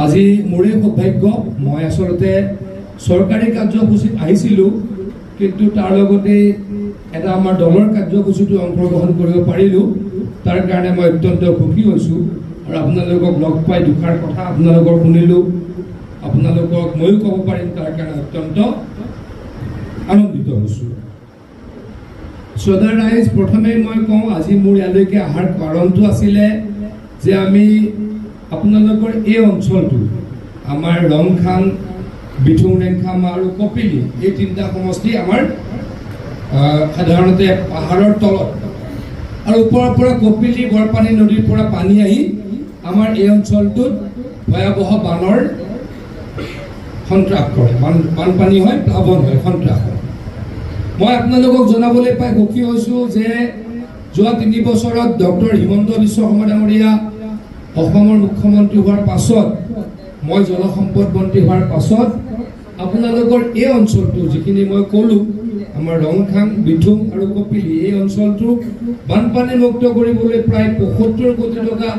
আজি মোৰে সৌভাগ্য মই আচলতে চৰকাৰী কাৰ্যসূচীত আহিছিলোঁ, কিন্তু তাৰ লগতে এটা আমাৰ দলৰ কাৰ্যসূচীটো অংশগ্ৰহণ কৰিব পাৰিলোঁ। তাৰ কাৰণে মই অত্যন্ত সুখী হৈছোঁ আৰু আপোনালোকক লগ পাই দুখাৰ কথা আপোনালোকৰ শুনিলোঁ, আপোনালোকক ময়ো ক'ব পাৰিম, তাৰ কাৰণে অত্যন্ত আনন্দিত হৈছোঁ। শ্ৰদ্ধা ৰাইজ, প্ৰথমে মই কওঁ আজি মোৰ ইয়ালৈকে অহাৰ কাৰণটো আছিলে যে আমি আপোনালোকৰ এই অঞ্চলটো আমাৰ ৰংখাং, বিথুংৰেংখামা আৰু কপিলি এই তিনিটা সমষ্টি আমাৰ সাধাৰণতে পাহাৰৰ তলত আৰু ওপৰৰ পৰা কপিলি বৰপানী নদীৰ পৰা পানী আহি আমাৰ এই অঞ্চলটোত ভয়াৱহ বানৰ সন্ত্ৰাস কৰে, বানপানী হয়, প্লাৱন হয়, সন্ত্ৰাস হয়। মই আপোনালোকক জনাবলৈ পাই সুখী হৈছোঁ যে যোৱা 3 বছৰত ডক্টৰ হিমন্ত বিশ্ব শৰ্মা ডাঙৰীয়া অসমৰ মুখ্যমন্ত্ৰী হোৱাৰ পাছত, মই জলসম্পদ মন্ত্ৰী হোৱাৰ পাছত আপোনালোকৰ এই অঞ্চলটো যিখিনি মই ক'লোঁ আমাৰ ৰংখাং, বিথুং আৰু কপিলি এই অঞ্চলটো বানপানী মুক্ত কৰিবলৈ প্ৰায় ৭৫ কোটি টকা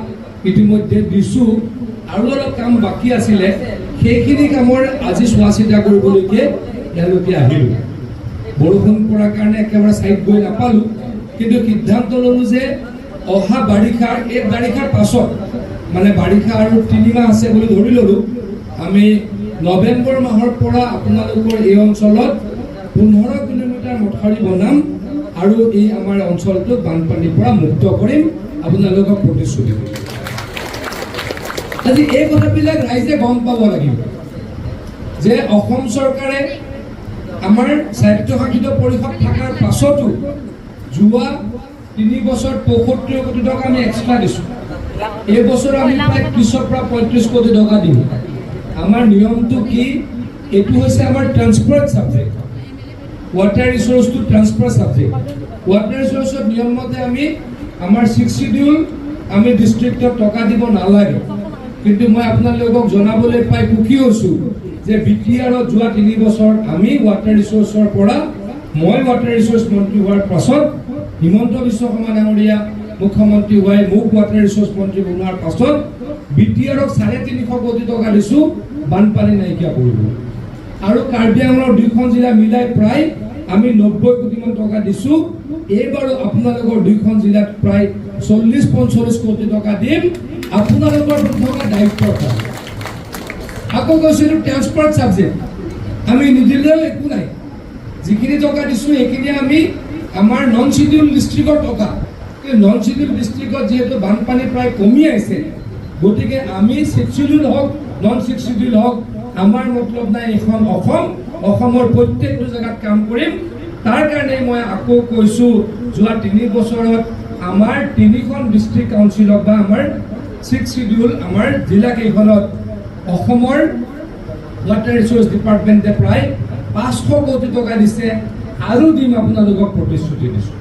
ইতিমধ্যে দিছোঁ আৰু অলপ কাম বাকী আছিলে, সেইখিনি কামৰ আজি চোৱা চিতা কৰিবলৈকে ইয়ালৈকে আহিলোঁ। বৰষুণ পৰাৰ কাৰণে একেবাৰে ছাইড গৈ নাপালোঁ, কিন্তু সিদ্ধান্ত ল'লোঁ যে অহা এই বাৰিষাৰ পাছত মানে বাৰিষা আৰু 3 মাহ আছে বুলি ধৰি ল'লোঁ, আমি নৱেম্বৰ মাহৰ পৰা আপোনালোকৰ এই অঞ্চলত 15 কিলোমিটাৰ মথাউৰি বনাম আৰু এই আমাৰ অঞ্চলটোক বানপানীৰ পৰা মুক্ত কৰিম, আপোনালোকক প্ৰতিশ্ৰুতি দিম। আজি এই কথাবিলাক ৰাইজে গম পাব লাগিব যে অসম চৰকাৰে আমাৰ স্বায়ত্তশাসিত পৰিষদ থকাৰ পাছতো যোৱা 3 বছৰত ৭৫ কোটি টকা আমি এক্সট্ৰা দিছোঁ। এই বছৰ আমি প্ৰায় 30ৰ পৰা 35 কোটি টকা দিম। আমাৰ নিয়মটো কি? এইটো হৈছে আমাৰ ট্ৰান্সফাৰ ছাবজেক্ট, ৱাটাৰ ৰিচোৰ্চটো ট্ৰান্সফাৰ ছাবজেক্ট। ৱাটাৰ ৰিচোৰ্চৰ নিয়ম মতে আমি আমাৰ 6 শিডিউল আমি ডিষ্ট্ৰিক্টত টকা দিব নালাগে, কিন্তু মই আপোনালোকক জনাবলৈ পাই সুখী হৈছোঁ যে বিটিআৰত যোৱা 3 বছৰ আমি ৱাটাৰ ৰিচোৰ্চৰ পৰা, মই ৱাটাৰ ৰিচোৰ্চ মন্ত্ৰী হোৱাৰ পাছত হিমন্ত বিশ্ব শৰ্মা ডাঙৰীয়া মুখ্যমন্ত্ৰী হোৱাই মোক ৱাটাৰ ৰিচোৰ্চ মন্ত্ৰী বনোৱাৰ পাছত বিটিআৰক 350 কোটি টকা দিছোঁ বানপানী নাইকিয়া কৰিব, আৰু কাৰ্বি আংলঙৰ 2খন জিলা মিলাই প্ৰায় আমি 90 কোটিমান টকা দিছোঁ। এইবাৰো আপোনালোকৰ 2খন জিলাত প্ৰায় 40-45 কোটি টকা দিম, আপোনালোকৰ থকা দায়িত্ব। আকৌ কৈছোঁ এইটো ট্ৰান্সফাৰ ছাবজেক্ট, আমি নিদিলেও একো নাই, যিখিনি টকা দিছোঁ সেইখিনি আমি আমাৰ নন চিডিউল ডিষ্ট্ৰিক্টৰ টকা। নন চিডিউল ডিষ্ট্ৰিক্টত যিহেতু বানপানী প্ৰায় কমি আহিছে, গতিকে আমি 6 চিডিউল হওক, নন 6 চিডিউল হওক, আমাৰ মতলব নাই, এখন অসমৰ প্ৰত্যেকটো জেগাত কাম কৰিম। তাৰ কাৰণে মই আকৌ কৈছোঁ যোৱা 3 বছৰত আমাৰ 3খন ডিষ্ট্ৰিক্ট কাউন্সিলক বা আমাৰ 6 চিডিউল আমাৰ জিলাকেইখনত অসমৰ ৱাটাৰ ৰিচোৰ্চ ডিপাৰ্টমেণ্টে প্ৰায় 500 কোটি টকা দিছে, আৰু দিম, আপোনালোকক প্ৰতিশ্ৰুতি দিছোঁ।